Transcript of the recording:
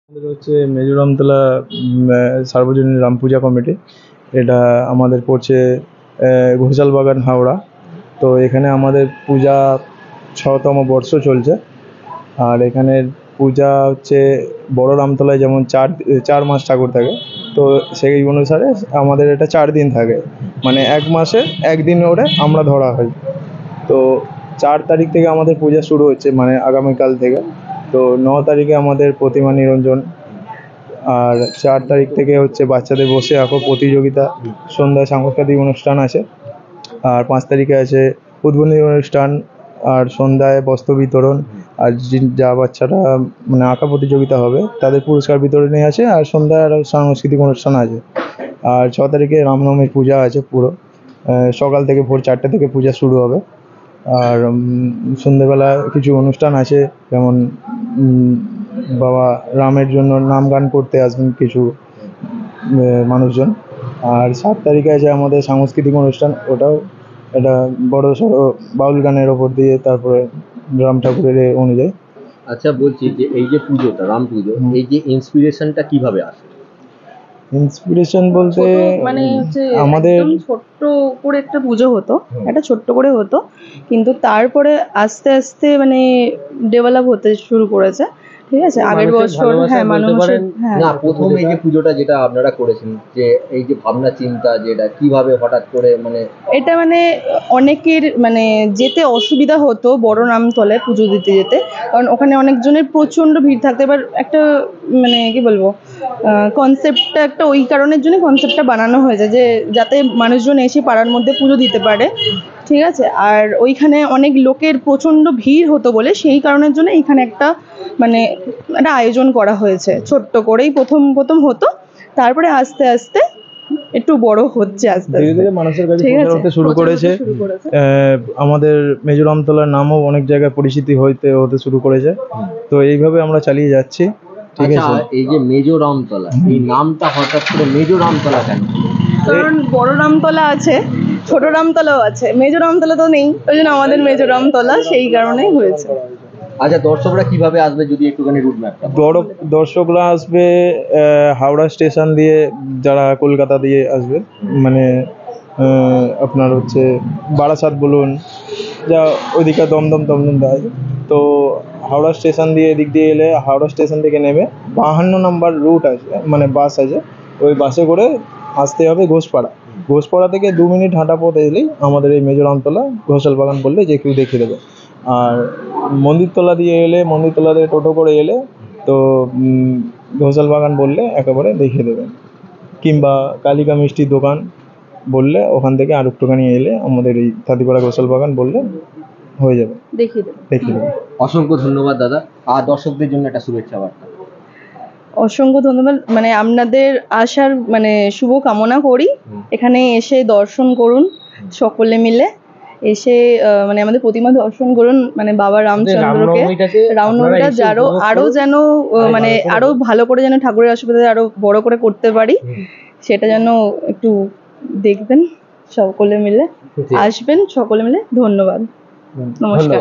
আমাদের হচ্ছে মেজোরামতলা সার্বজনীন রাম পূজা কমিটি। এটা আমাদের পড়ছে ঘোষালবাগান, হাওড়া। তো এখানে আমাদের পূজা 6তম বর্ষ চলছে। আর এখানের পূজা হচ্ছে বড় রামতলায় যেমন চার মাস ঠাকুর থাকে, তো সেই অনুসারে আমাদের এটা 4 দিন থাকে, মানে 1 মাসে 1 দিন ওরে আমরা ধরা হয়। তো 4 তারিখ থেকে আমাদের পূজা শুরু হচ্ছে, মানে আগামীকাল থেকে। তো 9 তারিখে আমাদের প্রতিমা নিরঞ্জন, আর 4 তারিখ থেকে হচ্ছে বাচ্চাদের বসে আঁকো প্রতিযোগিতা, সন্ধ্যায় সাংস্কৃতিক অনুষ্ঠান আছে। আর 5 তারিখে আছে উদ্বোধনী অনুষ্ঠান, আর সন্ধ্যায় বস্ত্র বিতরণ। আর যা বাচ্চারা মানে আঁকা প্রতিযোগিতা হবে তাদের পুরস্কার বিতরণী আছে, আর সন্ধ্যায় আরও সাংস্কৃতিক অনুষ্ঠান আছে। আর 6 তারিখে রামনবমীর পূজা আছে পুরো সকাল থেকে, ভোর 4টে থেকে পূজা শুরু হবে। আর সন্ধ্যেবেলা কিছু অনুষ্ঠান আছে, যেমন বাবা রামের জন্য নাম গান করতে আসবেন কিছু মানুষজন। আর 7 তারিখে আছে আমাদের সাংস্কৃতিক অনুষ্ঠান, ওটাও একটা বড় সড়ো বাউল গানের ওপর দিয়ে, তারপরে রাম ঠাকুরের অনুযায়ী। আচ্ছা, বলছি যে এই যে পুজোটা, রাম পুজো, এই যে ইন্সপিরেশনটা কিভাবে আসে? ইন্সপিরেশন বলতে মানে হচ্ছে আমাদের একদম ছোট্ট করে একটা পুজো হতো, একটা ছোট্ট করে হতো, কিন্তু তারপরে আস্তে আস্তে মানে ডেভেলপ হতে শুরু করেছে। ঠিক আছে, আগের বছর মানুষের না, প্রথম এই যে পুজোটা যেটা আপনারা করেছেন, যে এই যে ভাবনা চিন্তা, যেটা কিভাবে হঠাৎ করে মানে এটা মানে অনেকের মানে যেতে অসুবিধা হতো বড় নামতলায় পুজো দিতে যেতে, কারণ ওখানে অনেকজনের প্রচণ্ড ভিড় থাকতে। এবার একটা মানে কি বলবো, কনসেপ্টটা একটা ওই কারণের জন্য কনসেপ্টটা বানানো হয়েছে যে যাতে মানুষজন এসে পাড়ার মধ্যে পুজো দিতে পারে। ঠিক আছে, আর ওইখানে অনেক লোকের প্রচণ্ড ভিড় হতো বলে সেই কারণের জন্য এইখানে একটা মানে একটা আয়োজন করা হয়েছে। ছোট্ট করেই প্রথম হতো, তারপরে আস্তে আস্তে একটু বড় হচ্ছে, আস্তে ধীরে আস্তে ধীরে মানুষের কাছে ঠিক প্রচার আছে, হতে শুরু করেছে। আমাদের মেজোরামতলার নামও অনেক জায়গায় পরিচিতি হতে শুরু করেছে। তো এইভাবে আমরা চালিয়ে যাচ্ছি। ঠিক আচ্ছা, আছে, এই যে মেজোরামতলা, এই নামটা হঠাৎ করে মেজোরামতলা কেন? কারণ বড় রামতলা আছে, ছোট রামতলাও আছে, মেজো রামতলা তো নেই, ওই জন্য আমাদের মেজো রামতলা, সেই কারণেই হয়েছে। আচ্ছা, দর্শকরা কিভাবে আসবে যদি একটুখানি রুট ম্যাপটা? দর্শকরা আসবে হাওড়া স্টেশন দিয়ে, যারা কলকাতা দিয়ে আসবে, মানে আপনার হচ্ছে বারাসাত বলুন, যা ওইদিকে দমদম দেয়। তো হাওড়া স্টেশন দিয়ে এদিক দিয়ে এলে হাওড়া স্টেশন থেকে নেমে 52 নম্বর রুট আছে, মানে বাস আছে, ওই বাসে করে আসতে হবে ঘোষপাড়া থেকে 2 মিনিট হাঁটা পথ এলেই আমাদের এই মেজোরামতলা ঘোষালবাগান বললে যে কেউ দেখিয়ে দেবে। আর মন্দিরতলা দিয়ে এলে, মন্দিরতলা থেকে টোটো করে এলে তো ঘোষালবাগান বললে একেবারে দেখিয়ে দেবে। কিংবা কালিকা মিষ্টির দোকান বললে ওখান থেকে আর একটুখানি এলে আমাদের এই তাঁতিপাড়া ঘোষালবাগান বললে হয়ে যাবে, দেখিয়ে দেবে। অসংখ্য ধন্যবাদ দাদা। আর দর্শকদের জন্য একটা শুভেচ্ছা বার্তা। অসংখ্য ধন্যবাদ, মানে আপনাদের আসার মানে শুভ কামনা করি। এখানে এসে দর্শন করুন সকলে মিলে, এসে মানে আমাদের প্রতিমা দর্শন করুন, মানে বাবা রামচন্দ্রকে। রামনবমীটা আরো যেন মানে আরো ভালো করে যেন ঠাকুরের আশীর্বাদে আরো বড় করে করতে পারি, সেটা যেন একটু দেখবেন। সকলে মিলে আসবেন, সকলে মিলে। ধন্যবাদ, নমস্কার।